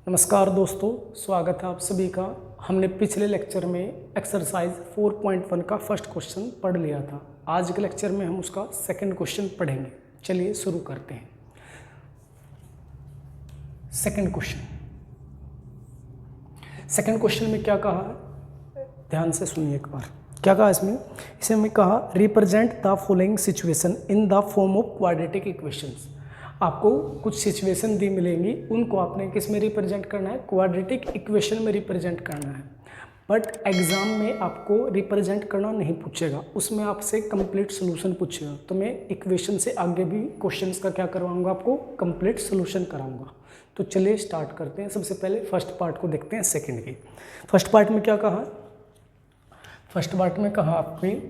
नमस्कार दोस्तों, स्वागत है आप सभी का। हमने पिछले लेक्चर में एक्सरसाइज 4.1 का फर्स्ट क्वेश्चन पढ़ लिया था। आज के लेक्चर में हम उसका सेकंड क्वेश्चन पढ़ेंगे। चलिए शुरू करते हैं। सेकंड क्वेश्चन में क्या कहा है, ध्यान से सुनिए एक बार। क्या कहा इसमें में कहा represent the following situation in the form of quadratic equations. आपको कुछ सिचुएशन दी मिलेंगी, उनको आपने किस में रिप्रेजेंट करना है, क्वाड्रेटिक इक्वेशन में रिप्रेजेंट करना है। बट एग्जाम में आपको रिप्रेजेंट करना नहीं पूछेगा, उसमें आपसे कंप्लीट सोल्यूशन पूछेगा। तो मैं इक्वेशन से आगे भी क्वेश्चंस का क्या करवाऊंगा, आपको कंप्लीट सोल्यूशन कराऊंगा। तो चलिए स्टार्ट करते हैं। सबसे पहले फर्स्ट पार्ट को देखते हैं सेकेंड की। फर्स्ट पार्ट में क्या कहा, फर्स्ट पार्ट में कहा आपने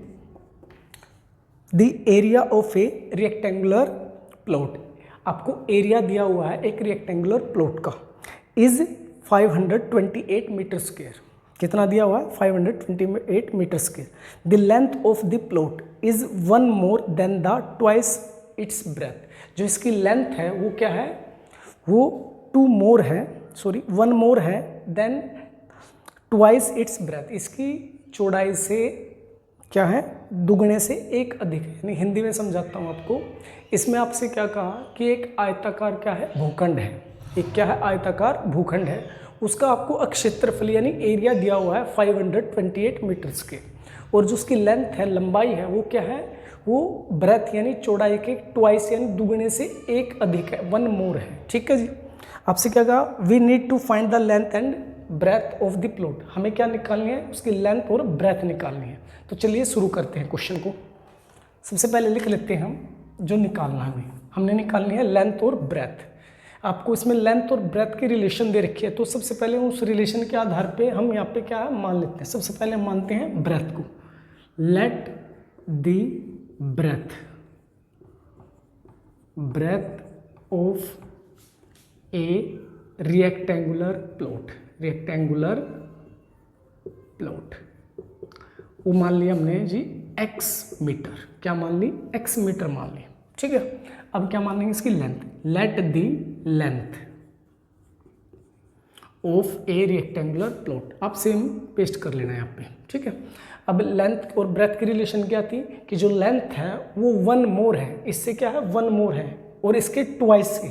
the area of a rectangular plot. आपको एरिया दिया हुआ है एक रेक्टेंगुलर प्लॉट का, इज 528 मीटर स्क्वायर। कितना दिया हुआ है, 528 metre square. The length of the plot is 1 more than the twice its breadth. जो इसकी लेंथ है वो क्या है, वो 1 मोर है देन ट्वाइस इट्स ब्रेथ। इसकी चौड़ाई से क्या है, दुगने से एक अधिक है। यानी हिंदी में समझाता हूँ आपको। इसमें आपसे क्या कहा कि एक आयताकार क्या है, भूखंड है। एक क्या है, आयताकार भूखंड है। उसका आपको क्षेत्रफल यानी एरिया दिया हुआ है 528 मीटर के, और जो उसकी लेंथ है, लंबाई है, वो क्या है, वो ब्रेथ यानी चौड़ाई के ट्वाइस यानी दुगने से एक अधिक है, 1 मोर है। ठीक है जी। आपसे क्या कहा, we need to find the length and breadth of the plot. हमें क्या निकालनी है, उसकी लेंथ और ब्रेथ निकालनी है। तो चलिए शुरू करते हैं क्वेश्चन को। सबसे पहले लिख लेते हैं हम जो निकालना है। हमने निकालनी है लेंथ और ब्रेथ। आपको इसमें लेंथ और ब्रेथ की रिलेशन दे रखी है, तो सबसे पहले उस रिलेशन के आधार पे हम यहाँ पे क्या मान लेते हैं। सबसे पहले हम मानते हैं ब्रेथ को। Let the breadth of a rectangular plot वो मान लिया हमने जी x मीटर। क्या मान ली, x मीटर मान ली। ठीक है। अब क्या मान लेंगे, इसकी length. Let the length of a rectangular plot. आप सेम पेस्ट कर लेना है यहाँ पे। ठीक है। अब लेंथ और ब्रेथ की रिलेशन क्या थी कि जो लेंथ है वो 1 मोर है, इससे क्या है 1 मोर है, और इसके ट्वाइस से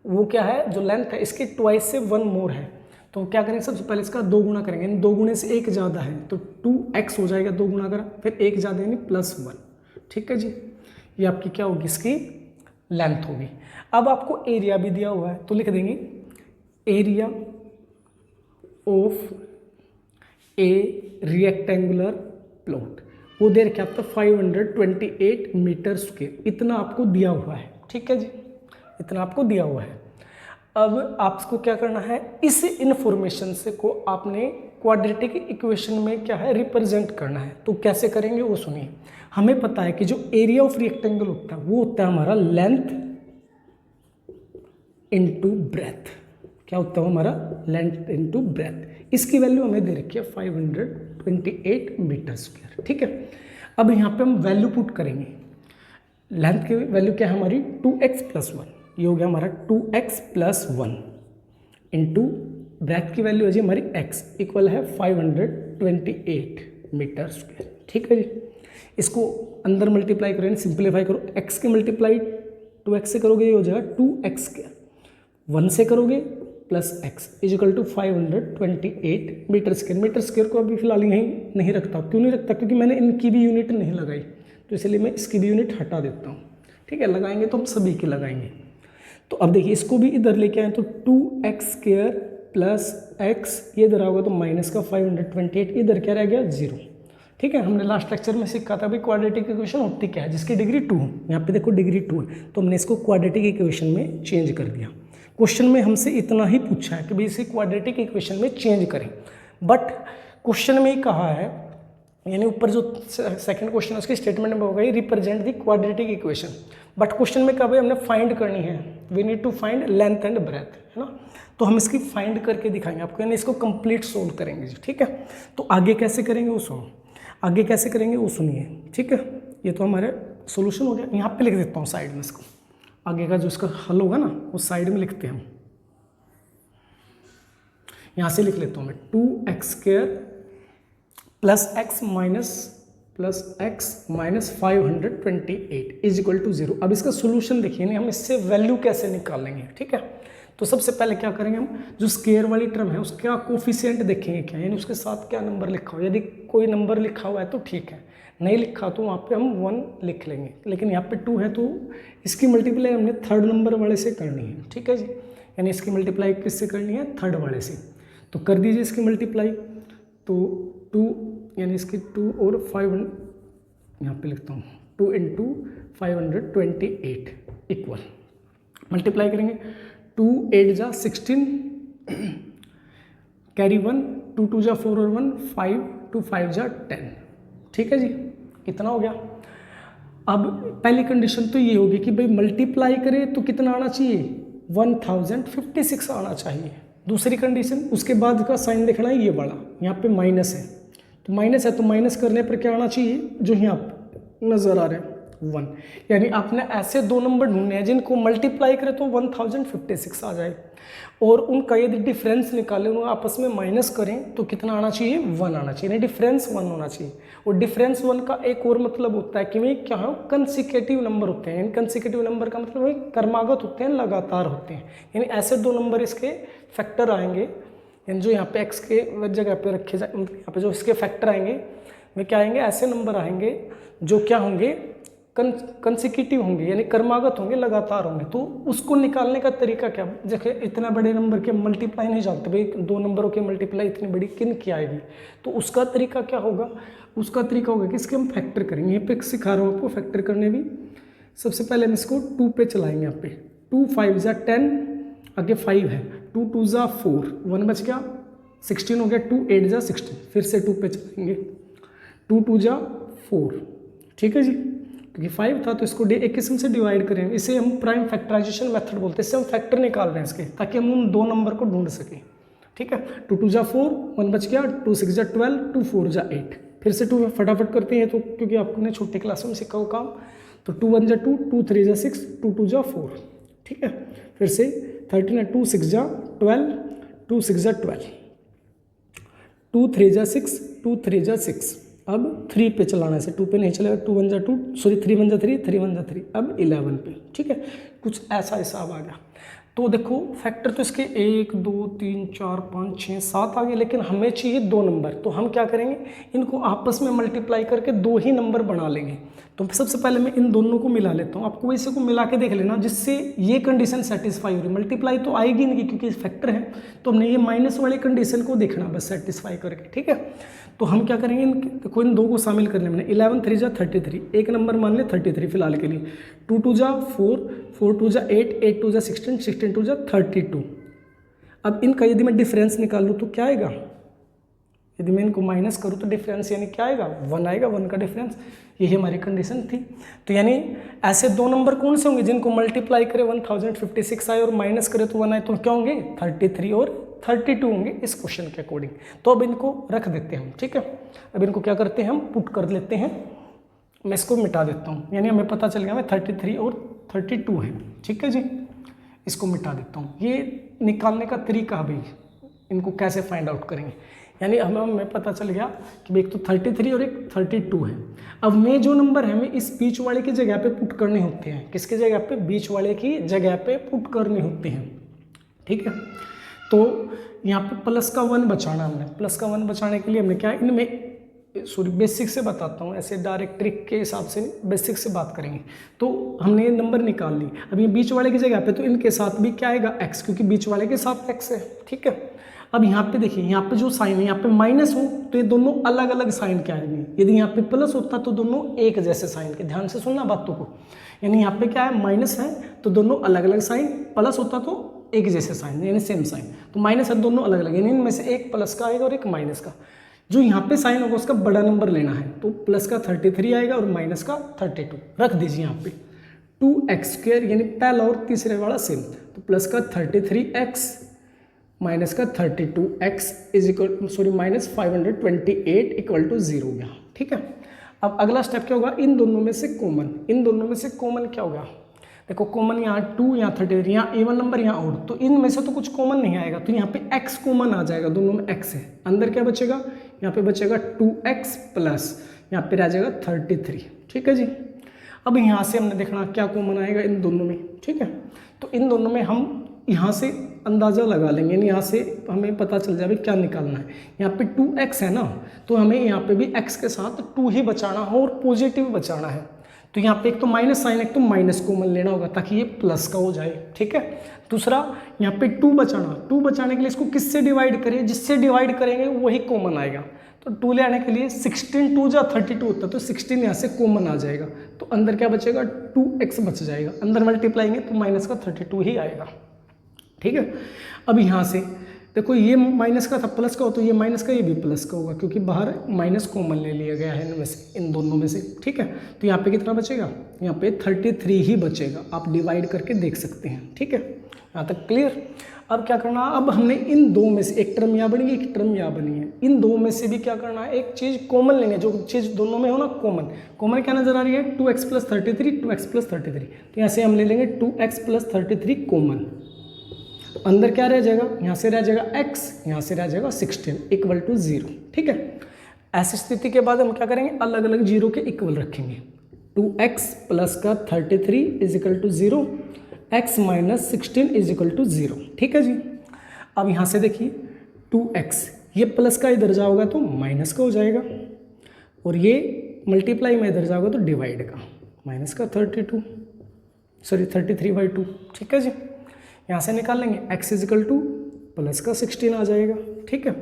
वो क्या है, जो लेंथ है इसके ट्वाइस से 1 मोर है। तो क्या करेंगे, सबसे पहले इसका 2 गुना करेंगे। यानी 2 गुने से 1 ज़्यादा है तो 2x हो जाएगा, 2 गुना करा, फिर 1 ज़्यादा यानी +1। ठीक है जी। ये आपकी क्या होगी, इसकी लेंथ होगी। अब आपको एरिया भी दिया हुआ है, तो लिख देंगे area of a rectangular plot. वो दे रखे आपका 528 मीटर स्क्वायर, इतना आपको दिया हुआ है। ठीक है जी, इतना आपको दिया हुआ है। अब आपको क्या करना है, इस इंफॉर्मेशन से को आपने क्वाड्रेटिक इक्वेशन में क्या है, रिप्रेजेंट करना है। तो कैसे करेंगे वो सुनिए। हमें पता है कि जो एरिया ऑफ रेक्टेंगल होता है वो होता है हमारा लेंथ इनटू ब्रेथ। क्या होता है हमारा, लेंथ इनटू ब्रेथ। इसकी वैल्यू हमें दे रखी है 528 मीटर स्क्वायर। ठीक है। अब यहाँ पे हम वैल्यू पुट करेंगे। लेंथ की वैल्यू क्या है हमारी, 2x + 1। ये हो गया हमारा 2x + 1 इंटू ब्रेथ की वैल्यू है जी हमारी x, इक्वल है 528 मीटर स्क्वायर। ठीक है जी। इसको अंदर मल्टीप्लाई करो यानी सिंप्लीफाई करो। x की मल्टीप्लाई 2x से करोगे, ये हो जाएगा 2x²। 1 से करोगे +x equal to 528 metre square. Metre square को अभी फिलहाल यहीं नहीं रखता। क्यों नहीं रखता, क्योंकि मैंने इनकी भी यूनिट नहीं लगाई, तो इसलिए मैं इसकी भी यूनिट हटा देता हूँ। ठीक है। लगाएंगे तो हम सभी की लगाएंगे। तो अब देखिए इसको भी इधर लेके आए तो 2x² + x, ये इधर आओगे तो माइनस का 528, इधर क्या रह गया 0। ठीक है। हमने लास्ट लेक्चर में सीखा था भाई क्वाड्रेटिक इक्वेशन होती क्या है, जिसकी डिग्री 2 हो। यहाँ पे देखो डिग्री 2 है, तो हमने इसको क्वाड्रेटिक इक्वेशन में चेंज कर दिया। क्वेश्चन में हमसे इतना ही पूछा है कि भाई इसे क्वाड्रेटिक इक्वेशन में चेंज करें, बट क्वेश्चन में ही कहा है, यानी ऊपर जो सेकंड क्वेश्चन है उसकी स्टेटमेंट में होगा represent the quadratic equation. But question में क्या भाई हमने फाइंड करनी है, we need to find length and breadth, है ना। तो हम इसकी फाइंड करके दिखाएंगे आपको, यानी इसको कंप्लीट सोल्व करेंगे जी। ठीक है। तो आगे कैसे करेंगे वो सुनो, आगे कैसे करेंगे वो सुनिए। ठीक है। ये तो हमारे सोल्यूशन हो गया। यहाँ पे लिख देता हूँ साइड में इसको, आगे का जो इसका हल होगा ना वो साइड में लिखते हैं हम। यहाँ से लिख लेता हूँ मैं 2x² plus x minus 528 is equal to 0। अब इसका सोल्यूशन देखिए नहीं, हम इससे वैल्यू कैसे निकालेंगे, ठीक है। तो सबसे पहले क्या करेंगे, हम जो स्केयर वाली टर्म है उसका कोफिशिएंट देखेंगे क्या, यानी उसके साथ क्या नंबर लिखा हो। यदि कोई नंबर लिखा हुआ है तो ठीक है, नहीं लिखा तो वहाँ पे हम 1 लिख लेंगे। लेकिन यहाँ पे 2 है तो इसकी मल्टीप्लाई हमने थर्ड नंबर वाले से करनी है, ठीक है जी। यानी इसकी मल्टीप्लाई किससे करनी है, थर्ड वाले से। तो कर दीजिए इसकी मल्टीप्लाई। तो 2 यानी इसकी 2 और 5 यहाँ पे लिखता हूँ 2 × 528 इक्वल, मल्टीप्लाई करेंगे 2 8 जा 16 कैरी 1 2 2 जा 4 और 1 5 2 5 जा 10, ठीक है जी। कितना हो गया। अब पहली कंडीशन तो ये होगी कि भाई मल्टीप्लाई करें तो कितना आना चाहिए, 1056 आना चाहिए। दूसरी कंडीशन, उसके बाद का साइन देखना है ये वाला, यहाँ पे माइनस है तो माइनस है तो माइनस करने पर क्या आना चाहिए, जो यहाँ नज़र आ रहे हैं 1। यानी आपने ऐसे दो नंबर ढूंढने हैं जिनको मल्टीप्लाई करें तो 1056 आ जाए, और उनका यदि डिफरेंस निकालें, उन्हें आपस में माइनस करें तो कितना आना चाहिए, 1 आना चाहिए, यानी डिफरेंस 1 होना चाहिए। और डिफरेंस 1 का एक और मतलब होता है कि भाई क्या है, कंसिक्यूटिव नंबर होते हैं। यानी कंसिक्यूटिव नंबर का मतलब भाई क्रमागत होते हैं, लगातार होते हैं। यानी ऐसे दो नंबर इसके फैक्टर आएंगे, यानी जो यहाँ पे x के जगह पे रखे जाए, यहाँ पे जो इसके फैक्टर आएंगे वे क्या आएंगे, ऐसे नंबर आएंगे जो क्या होंगे, कंसिक्यूटिव होंगे, यानी क्रमागत होंगे, लगातार होंगे। तो उसको निकालने का तरीका क्या, जैसे इतना बड़े नंबर के मल्टीप्लाई नहीं जानते भाई, दो नंबरों के मल्टीप्लाई इतनी बड़ी किन की आएगी, तो उसका तरीका क्या होगा, उसका तरीका होगा कि इसके हम फैक्टर करेंगे। यहाँ पे सिखा रहा हूँ आपको फैक्टर करने भी। सबसे पहले हम इसको 2 पे चलाएंगे, यहाँ पे 2 5 जा 10, आगे 5 है, 2 2 जा 4, 1 बच गया, 16 हो गया, 2 8 जा 16, फिर से 2 पे चलाएंगे, 2 2 जा 4, ठीक है जी। क्योंकि 5 था तो इसको एक किस्म से डिवाइड करेंगे, इसे हम प्राइम फैक्टराइजेशन मेथड बोलते हैं। इससे हम फैक्टर निकाल रहे हैं इसके, ताकि हम उन दो नंबर को ढूंढ सकें, ठीक है। 2 2 जा 4, 1 बच गया, 2 6 जा 12, 2 4 जा 8, फिर से 2 फटाफट करते हैं तो, क्योंकि आपने छोटी क्लासों में सीखा हो काम। तो 2 1 जा 2, 2 3 जा 6, 2 2 जा 4, ठीक है। फिर से 13 है, 2 6 जा 12, 2 6 जा 12, 2 3 जा 6, 2 3 जा 6। अब 3 पे चलाना है, 2 पे नहीं चलेगा, 2 1 जा 2, सॉरी 3 1 जा 3, 3 1 जा 3, अब 11 पे, ठीक है। कुछ ऐसा हिसाब आ गया। तो देखो फैक्टर तो इसके 1 2 3 4 5 6 7 आ गए, लेकिन हमें चाहिए 2 नंबर। तो हम क्या करेंगे, इनको आपस में मल्टीप्लाई करके 2 ही नंबर बना लेंगे। तो सबसे पहले मैं इन दोनों को मिला लेता हूँ, आपको इसी को मिला के देख लेना, जिससे ये कंडीशन सेटिस्फाई हो रही। मल्टीप्लाई तो आएगी नहीं क्योंकि फैक्टर है, तो हमने ये माइनस वाली कंडीशन को देखना बस सेटिस्फाई करके, ठीक है। तो हम क्या करेंगे, देखो इन दो को शामिल कर लेंगे। 11 3 जा 33, एक नंबर मान ले 33 फिलहाल के लिए, 2 2 जा 4, 4 2 जा 8, 8 2 जा 16, 16 2 जा 32। अब इनका यदि मैं डिफरेंस निकाल लूँ तो क्या आएगा, यदि मैं इनको माइनस करूँ तो डिफरेंस यानी क्या आएगा, 1 आएगा, 1 का डिफरेंस। यही हमारी कंडीशन थी। तो यानी ऐसे दो नंबर कौन से होंगे जिनको मल्टीप्लाई करें 1056 आए और माइनस करें तो 1 आए, तो क्या होंगे, 33 और 32 होंगे इस क्वेश्चन के अकॉर्डिंग। तो अब इनको रख देते हैं हम, ठीक है। अब इनको क्या करते हैं, हम पुट कर लेते हैं। मैं इसको मिटा देता हूँ, यानी हमें पता चल गया हमें 33 और 32 है, ठीक है जी। इसको मिटा देता हूँ। ये निकालने का तरीका भाई, इनको कैसे फाइंड आउट करेंगे, यानी हमें पता चल गया कि भाई एक तो 33 और एक 32 है। अब मैं जो नंबर है हमें इस बीच वाले की जगह पे पुट करने होते हैं, किसके जगह पे, बीच वाले की जगह पे पुट करने होते हैं, ठीक है। तो यहाँ पे प्लस का 1 बचाना हमने, प्लस का 1 बचाने के लिए हमने क्या, इनमें सॉरी बेसिक से बताता हूँ, ऐसे डायरेक्ट ट्रिक के हिसाब से बेसिक से बात करेंगे। तो हमने ये नंबर निकाल ली। अब ये बीच वाले की जगह पे तो इनके साथ भी क्या आएगा, x, क्योंकि बीच वाले के साथ x है, ठीक है। अब यहाँ पे देखिए, यहाँ पे जो साइन है, यहाँ पे माइनस हो तो ये दोनों अलग अलग साइन के आएंगे। यदि यहाँ पे प्लस होता तो दोनों एक जैसे साइन के, ध्यान से सुनना बातों को। यानी यहाँ पे क्या है, माइनस है तो दोनों अलग अलग साइन, प्लस होता तो एक जैसे साइन, यानी सेम साइन। तो माइनस है दोनों अलग अलग, यानी इनमें से एक प्लस का आएगा और एक माइनस का। जो यहाँ पे साइन होगा उसका बड़ा नंबर लेना है, तो प्लस का 33 आएगा और माइनस का 32 रख दीजिए यहाँ पे। 2x² यानी पहला और तीसरे वाला सेम, तो प्लस का 33x माइनस का 32x is equal, sorry minus 528 equal to 0 हो गया, ठीक है। अब अगला स्टेप क्या होगा, इन दोनों में से कॉमन, इन दोनों में से कॉमन क्या होगा, देखो कॉमन यहाँ 2, यहाँ 33, यहाँ इवन नंबर, यहाँ ऑड, तो इनमें से तो कुछ कॉमन नहीं आएगा, तो यहाँ पे x कॉमन आ जाएगा, दोनों में x है। अंदर क्या बचेगा, यहाँ पे बचेगा 2x प्लस यहाँ पे रह जाएगा 33। ठीक है जी। अब यहाँ से हमने देखना क्या कॉमन आएगा इन दोनों में। ठीक है, तो इन दोनों में हम यहाँ से अंदाज़ा लगा लेंगे, यानी यहाँ से हमें पता चल जाए क्या निकालना है। यहाँ पे 2x है ना, तो हमें यहाँ पे भी x के साथ 2 ही बचाना हो और पॉजिटिव बचाना है। तो यहाँ पे एक तो माइनस साइन, एक तो माइनस कॉमन लेना होगा ताकि ये प्लस का हो जाए। ठीक है, दूसरा यहाँ पे 2 बचाना, 2 बचाने के लिए इसको किससे डिवाइड करें, जिससे डिवाइड करेंगे वही कॉमन आएगा। तो 2 ले आने के लिए 16 2 जा 32 होता है, तो 16 यहाँ से कॉमन आ जाएगा, तो अंदर क्या बचेगा 2x बच जाएगा, अंदर मल्टीप्लाइंगे तो माइनस का 32 ही आएगा। ठीक है, अब यहाँ से देखो ये माइनस का था प्लस का हो, तो ये माइनस का ये भी प्लस का होगा क्योंकि बाहर माइनस कॉमन ले लिया गया है इनमें से, इन दोनों में से। ठीक है, तो यहाँ पे कितना बचेगा, यहाँ पे 33 ही बचेगा, आप डिवाइड करके देख सकते हैं। ठीक है, यहाँ तक क्लियर। अब क्या करना, अब हमने इन दो में से एक टर्म यहाँ बनी, एक टर्म यहाँ बनी है, इन दो में से भी क्या करना है, एक चीज़ कॉमन लेनी है, जो चीज़ दोनों में हो ना कॉमन। कॉमन क्या नजर आ रही है, 2x प्लस 33, 2x प्लस 33, तो यहाँ से हम ले लेंगे 2x प्लस 33 कॉमन। अंदर क्या रह जाएगा, यहाँ से रह जाएगा x, यहाँ से रह जाएगा 16 इक्वल टू 0। ठीक है, ऐसी स्थिति के बाद हम क्या करेंगे, अलग अलग जीरो के इक्वल रखेंगे। 2x प्लस का 33 is equal to 0, x minus 16 is equal to 0। ठीक है जी। अब यहाँ से देखिए 2x, ये प्लस का इधर जाओगा तो माइनस का हो जाएगा, और ये मल्टीप्लाई में इधर जाओगा तो डिवाइड का, माइनस का 33/2। ठीक है जी, यहाँ से निकाल लेंगे x is equal two plus का 16 आ जाएगा। ठीक है,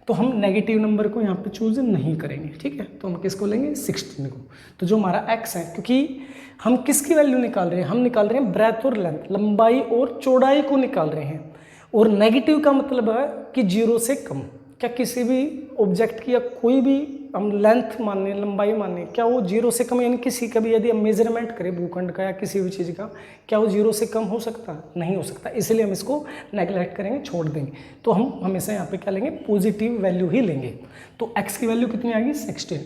तो हम नेगेटिव नंबर को यहाँ पे चूज नहीं करेंगे। ठीक है, तो हम किसको लेंगे, 16 को। तो जो हमारा x है, क्योंकि हम किसकी वैल्यू निकाल रहे हैं, हम निकाल रहे हैं ब्रेथ और लेंथ, लंबाई और चौड़ाई को निकाल रहे हैं। और नेगेटिव का मतलब है कि 0 से कम। क्या किसी भी ऑब्जेक्ट की या कोई भी हम लेंथ माने, लंबाई माने, क्या वो 0 से कम, यानी किसी का भी यदि हम मेजरमेंट करें भूखंड का या किसी भी चीज़ का, क्या वो 0 से कम हो सकता है, नहीं हो सकता। इसलिए हम इसको नेगलेक्ट करेंगे, छोड़ देंगे। तो हम हमेशा यहाँ पे क्या लेंगे, पॉजिटिव वैल्यू ही लेंगे। तो x की वैल्यू कितनी आएगी, 16।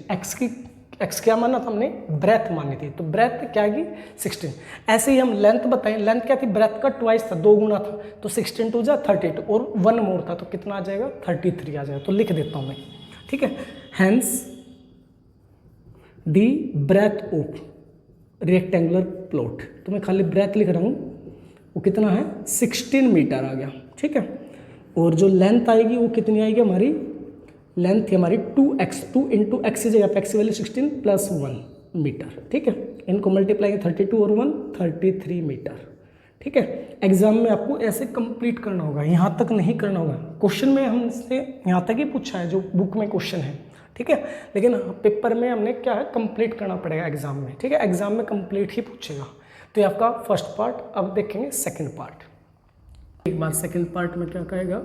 x क्या माना था हमने, ब्रेथ मानी थी, तो ब्रेथ क्या आएगी 16। ऐसे ही हम लेंथ बताएं, लेंथ क्या थी, ब्रेथ का ट्वाइस था, 2 गुना था, तो 16 2 जा 32 और 1 मोर था, तो कितना आ जाएगा 33 आ जाएगा। तो लिख देता हूँ मैं। ठीक है, hence the breadth of rectangular plot, तो मैं खाली ब्रेथ लिख रहा हूँ, वो कितना है 16 मीटर आ गया। ठीक है, और जो लेंथ आएगी वो कितनी आएगी, हमारी लेंथ थी हमारी 2x, 2 इंटू एक्स की जगह पे x की वैल्यू 16 प्लस 1 मीटर। ठीक है, इनको मल्टीप्लाई 32 और 1 33 मीटर। ठीक है, एग्जाम में आपको ऐसे कंप्लीट करना होगा, यहाँ तक नहीं करना होगा। क्वेश्चन में हमसे यहाँ तक ही पूछा है जो बुक में क्वेश्चन है। ठीक है, लेकिन पेपर में हमने क्या है, कंप्लीट करना पड़ेगा एग्जाम में। ठीक है, एग्जाम में कंप्लीट ही पूछेगा। तो ये आपका फर्स्ट पार्ट। अब देखेंगे सेकेंड पार्ट। एक बार सेकेंड पार्ट में क्या कहेगा,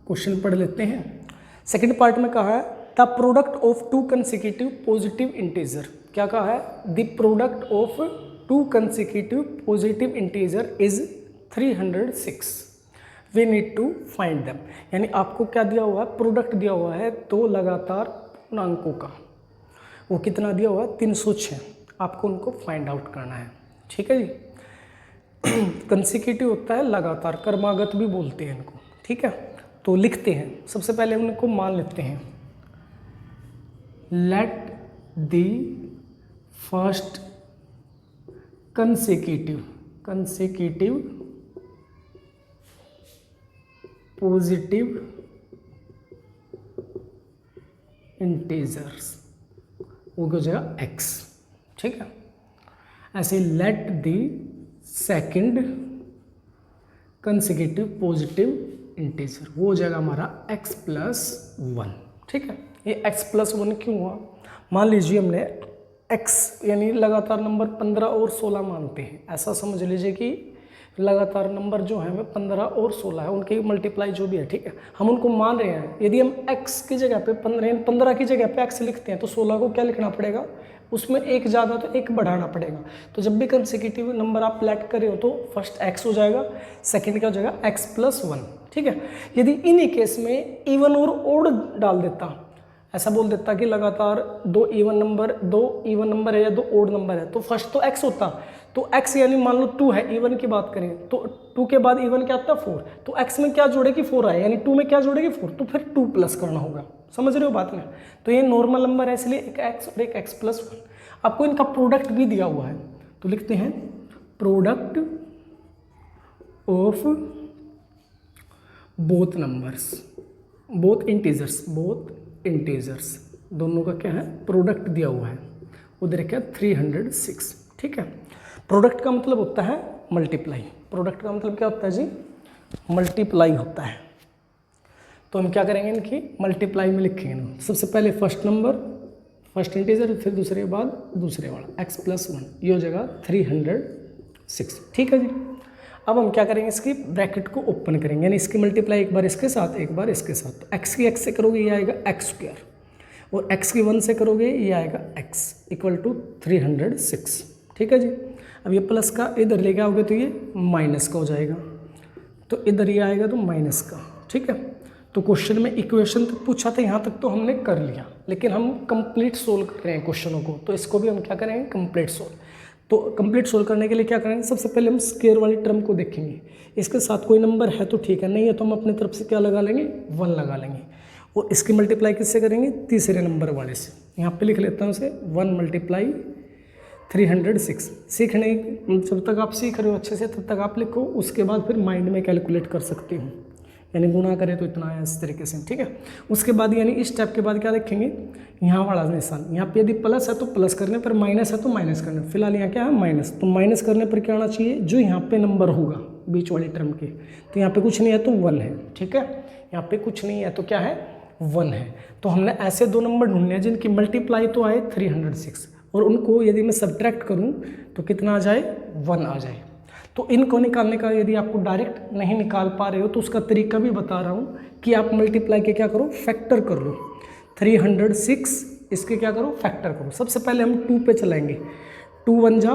क्वेश्चन पढ़ लेते हैं। सेकेंड पार्ट में कहा है the product of 2 consecutive positive integer. क्या कहा है, the product of 2 consecutive positive integer is 306, we need to find them. यानी आपको क्या दिया हुआ है, प्रोडक्ट दिया हुआ है 2 लगातार पूर्णांकों का, वो कितना दिया हुआ है 306, आपको उनको फाइंड आउट करना है। ठीक है जी। कंसेक्यूटिव होता है लगातार, क्रमागत भी बोलते हैं इनको। ठीक है, तो लिखते हैं, सबसे पहले उनको मान लेते हैं। Let the first consecutive positive integers, वो हो जाएगा x। ठीक है, ऐसे let the second consecutive positive integer, वो हो जाएगा हमारा x प्लस 1। ठीक है, ये x प्लस 1 क्यों हुआ, मान लीजिए हमने x यानी लगातार नंबर 15 और 16 मानते हैं, ऐसा समझ लीजिए कि लगातार नंबर जो है हमें 15 और 16 है, उनकी मल्टीप्लाई जो भी है। ठीक है, हम उनको मान रहे हैं। यदि हम x की जगह पे 15 की जगह पे x लिखते हैं तो 16 को क्या लिखना पड़ेगा, उसमें एक ज़्यादा तो एक बढ़ाना पड़ेगा। तो जब भी कंसेक्यूटिव नंबर आप लेट कर रहे हो तो फर्स्ट x हो जाएगा, सेकंड क्या हो जाएगा x प्लस 1। ठीक है, यदि इन्हीं केस में इवन और ओड डाल देता, ऐसा बोल देता कि लगातार 2 इवन नंबर है या 2 ओड नंबर है, तो फर्स्ट तो x होता, तो x यानी मान लो 2 है, इवन की बात करें तो 2 के बाद इवन क्या आता है 4, तो x में क्या जोड़ेगी 4 आए, यानी 2 में क्या जोड़ेगी 4, तो फिर 2 प्लस करना होगा। समझ रहे हो बात में? तो ये नॉर्मल नंबर है, इसलिए एक x और एक x प्लस 1। आपको इनका प्रोडक्ट भी दिया हुआ है, तो लिखते हैं product of both numbers, both integers, दोनों का क्या है प्रोडक्ट दिया हुआ है, उधर क्या 306। ठीक है, प्रोडक्ट का मतलब होता है मल्टीप्लाई, प्रोडक्ट का मतलब क्या होता है जी, मल्टीप्लाई होता है। तो हम क्या करेंगे, इनकी मल्टीप्लाई में लिखेंगे ना, सबसे पहले फर्स्ट नंबर फर्स्ट इंटीजर, फिर दूसरे बाद दूसरे वाला x प्लस 1, ये हो जाएगा 306। ठीक है जी, अब हम क्या करेंगे, इसकी ब्रैकेट को ओपन करेंगे, यानी इसकी मल्टीप्लाई एक बार इसके साथ एक बार इसके साथ, तो x की x से करोगे ये आएगा x स्क्वायर, और x की 1 से करोगे ये आएगा x इक्वल टू 306। ठीक है जी, अब ये प्लस का इधर लेके आओगे तो ये माइनस का हो जाएगा, तो इधर ये आएगा तो माइनस का। ठीक है, तो क्वेश्चन में इक्वेशन तक पूछा था, यहाँ तक तो हमने कर लिया, लेकिन हम कंप्लीट सोल्व कर रहे हैं क्वेश्चनों को, तो इसको भी हम क्या करेंगे कंप्लीट सोल्व। तो कंप्लीट सोल्व करने के लिए क्या करेंगे, सबसे पहले हम स्क्वायर वाली टर्म को देखेंगे, इसके साथ कोई नंबर है तो ठीक है, नहीं है तो हम अपनी तरफ से क्या लगा लेंगे 1 लगा लेंगे, और इसकी मल्टीप्लाई किससे करेंगे तीसरे नंबर वाले से। यहाँ पे लिख लेता हूँ उसे 1 मल्टीप्लाई 306। सीखने जब तक आप सीख रहे हो अच्छे से तब तक आप लिखो, उसके बाद फिर माइंड में कैलकुलेट कर सकती हूँ, यानी गुणा करें तो इतना है इस तरीके से। ठीक है, उसके बाद यानी इस स्टेप के बाद क्या देखेंगे, यहाँ वाला निशान, यहाँ पे यदि प्लस है तो प्लस करने पर, माइनस है तो माइनस करने, फिलहाल यहाँ क्या है माइनस, तो माइनस करने पर क्या आना चाहिए, जो यहाँ पे नंबर होगा बीच वाली टर्म के, तो यहाँ पे कुछ नहीं है तो 1 है। ठीक है, यहाँ पे कुछ नहीं है तो क्या है 1 है। तो हमने ऐसे 2 नंबर ढूंढने हैं जिनकी मल्टीप्लाई तो आए 306, और उनको यदि मैं सब्ट्रैक्ट करूँ तो कितना आ जाए 1 आ जाए। तो इनको निकालने का यदि आपको डायरेक्ट नहीं निकाल पा रहे हो तो उसका तरीका भी बता रहा हूँ कि आप मल्टीप्लाई के क्या करो फैक्टर कर लो, 306 इसके क्या करो फैक्टर करो। सबसे पहले हम 2 पे चलाएंगे, 2 1 जा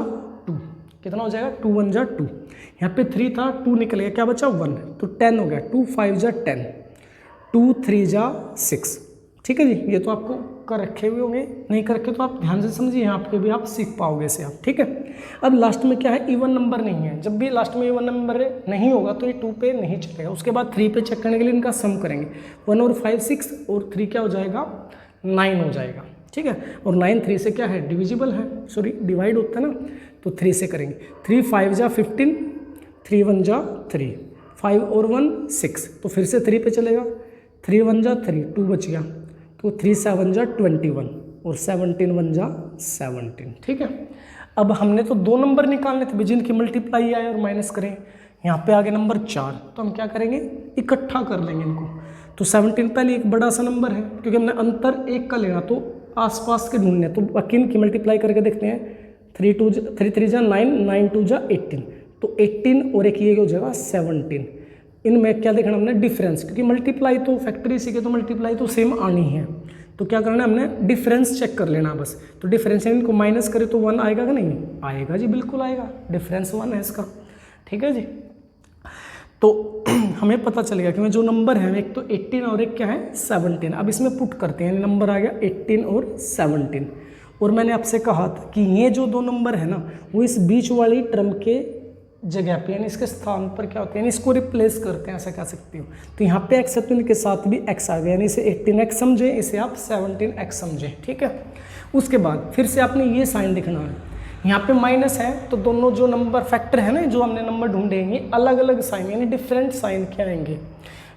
2, कितना हो जाएगा 2 1 जा 2, यहाँ पे 3 था 2 निकल गया, क्या बचा 1, तो 10 हो गया, 2 5 जा 10, 2 3 जा 6। ठीक है जी, ये तो आपको कर रखे हुए होंगे, नहीं कर रखे तो आप ध्यान से समझिए, यहाँ पे भी आप सीख पाओगे इसे आप। ठीक है, अब लास्ट में क्या है इवन नंबर नहीं है, जब भी लास्ट में इवन नंबर नहीं होगा तो ये 2 पे नहीं चलेगा। उसके बाद 3 पे चेक करने के लिए इनका सम करेंगे, 1 और 5 6 और 3 क्या हो जाएगा 9 हो जाएगा। ठीक है, और 9 3 से क्या है डिविजिबल है, सॉरी डिवाइड होता है ना, तो 3 से करेंगे, 3 5 जा 15, 3 1 जा 3, 5 और 1 6, तो फिर से 3 पे चलेगा, 3 1 जा 3, 2 बच गया, तो 3 7 जा 21 और 17 1 जा 17। ठीक है, अब हमने तो 2 नंबर निकालने थे जिनकी मल्टीप्लाई आए और माइनस करें, यहाँ पे आगे नंबर 4, तो हम क्या करेंगे इकट्ठा कर लेंगे इनको। तो 17 पहले एक बड़ा सा नंबर है, क्योंकि हमने अंतर 1 का लेना, तो आसपास के ढूंढने, तो अकिन की मल्टीप्लाई करके देखते हैं, 3 3 जा 9, 9 2 जा 18, तो 18 और एक ये हो जाएगा 17। इनमें क्या देखना हमने डिफरेंस, क्योंकि मल्टीप्लाई तो फैक्टरी सीखे तो मल्टीप्लाई तो सेम आनी है, तो क्या करना है हमने डिफरेंस चेक कर लेना बस। तो डिफरेंस इनको माइनस करें तो 1 आएगा कि नहीं आएगा जी, बिल्कुल आएगा, डिफरेंस 1 है इसका। ठीक है जी, तो हमें पता चल गया कि मैं जो नंबर है एक तो 18 और एक क्या है 17। अब इसमें पुट करते हैं, नंबर आ गया 18 और 17, और मैंने आपसे कहा था कि ये जो 2 नंबर है ना वो इस बीच वाली टर्म के जगह पे यानी इसके स्थान पर क्या होते हैं, यानी इसको रिप्लेस करते हैं, ऐसा कह सकती हूँ। तो यहाँ पे x है तो इनके साथ भी x आ गया, यानी इसे 18x समझें, इसे आप 17x समझें। ठीक है, उसके बाद फिर से आपने ये साइन दिखना है, यहाँ पे माइनस है तो दोनों जो नंबर फैक्टर है ना जो हमने नंबर ढूंढेंगे अलग अलग साइन यानी डिफरेंट साइन के आएंगे,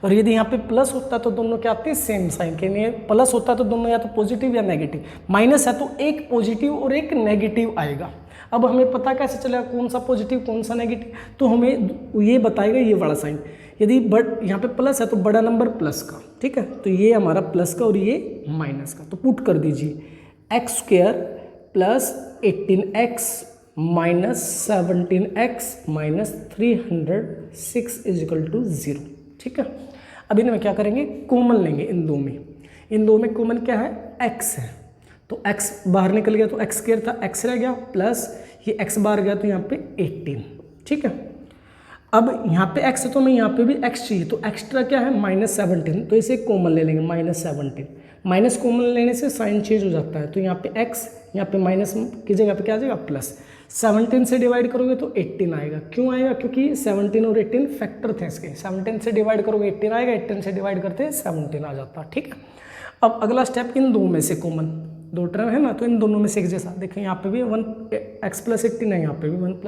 और यदि यहाँ पे प्लस होता है तो दोनों क्या आते हैं सेम साइन के, यानी प्लस होता है तो दोनों या तो पॉजिटिव या नेगेटिव, माइनस है तो एक पॉजिटिव और एक नेगेटिव आएगा। अब हमें पता कैसे चलेगा कौन सा पॉजिटिव कौन सा नेगेटिव, तो हमें ये बताएगा ये वाला साइन, यदि यहाँ पे प्लस है तो बड़ा नंबर प्लस का, ठीक है, तो ये हमारा प्लस का और ये माइनस का, तो पुट कर दीजिए x square plus 18x minus 17x minus 306 is equal to 0। ठीक है, अब इनमें क्या करेंगे कॉमन लेंगे, इन दो में कॉमन क्या है x है, तो x बाहर निकल गया तो x स्क्वायर था x रह गया प्लस ये x बाहर गया तो यहाँ पे 18। ठीक है, अब यहाँ पे x है तो हमें यहाँ पे भी x चाहिए, तो एक्स्ट्रा क्या है माइनस 17, तो इसे कॉमन ले लेंगे माइनस 17, माइनस कॉमन लेने से साइन चेंज हो जाता है, तो यहाँ पे x यहाँ पे माइनस की जगह पे क्या आ जाएगा प्लस, 17 से डिवाइड करोगे तो 18 आएगा। क्यों आएगा? क्योंकि 17 और 18 फैक्टर थे इसके। 17 से डिवाइड करोगे 18 आएगा, 18 से डिवाइड करते 17 आ जाता। ठीक है, अब अगला स्टेप, इन दो में से कॉमन, दो टर्म है ना, तो इन दोनों में से एक जैसा। देखें यहाँ पे भी 1x + 18 है, यहाँ पे भी 1 +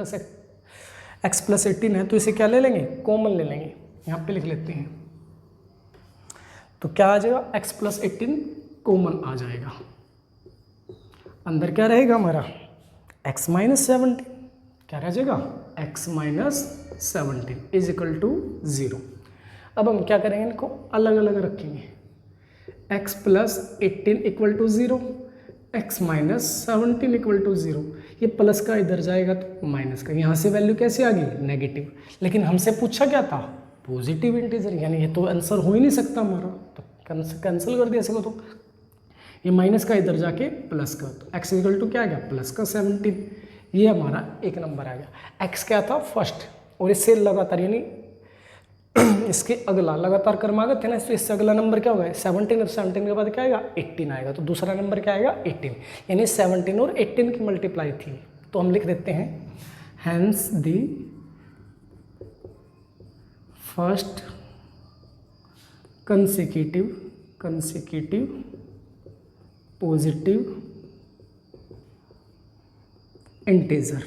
x + 18 है, तो इसे क्या ले लेंगे? कॉमन ले लेंगे। यहाँ पे लिख लेते हैं, तो क्या आ जाएगा? x + 18 कॉमन आ जाएगा। अंदर क्या रहेगा हमारा? x - 17। क्या रह जाएगा? x - 17 = 0। अब हम क्या करेंगे? इनको अलग अलग रखेंगे। x + 18 = 0, x - 17 = 0। ये प्लस का इधर जाएगा तो माइनस का। यहाँ से वैल्यू कैसे आ गई? नेगेटिव। लेकिन हमसे पूछा क्या था? पॉजिटिव इंटीजर, यानी ये तो आंसर हो ही नहीं सकता हमारा, तो कैंसिल कर दिया इसको। तो ये माइनस का इधर जाके प्लस का, तो x = क्या आ गया? प्लस का 17। ये हमारा एक नंबर आ गया। x क्या था? फर्स्ट, और इससे लगातार यानी इसके अगला लगातार क्रमागत थे ना, तो इससे अगला नंबर क्या होगा? 17, और 17 के बाद क्या आएगा? 18 आएगा। तो दूसरा नंबर क्या आएगा? 18, यानी 17 और 18 की मल्टीप्लाई थी। तो हम लिख देते हैं, hence the first consecutive positive integer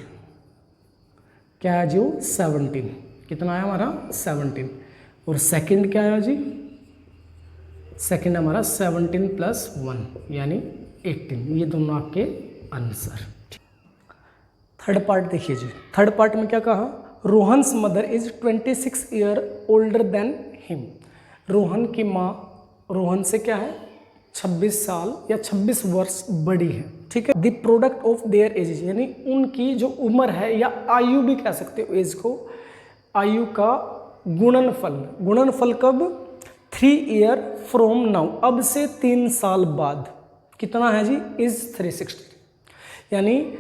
क्या है जो? 17। कितना आया हमारा? 17। और सेकंड क्या आया जी? सेकंड हमारा 17 + 1 यानी 18। ये दोनों आपके आंसर। थर्ड पार्ट देखिए जी। थर्ड पार्ट में क्या कहा? Rohan's mother is 26 year older than him. Rohan की माँ रोहन से क्या है? 26 साल या 26 वर्ष बड़ी है। ठीक है, the product of their age, यानी उनकी जो उम्र है, या आयु भी कह सकते हो एज को, आयु का गुणनफल। गुणनफल कब? 3 ईयर फ्रॉम नाउ, अब से 3 साल बाद। कितना है जी? इज 360, यानी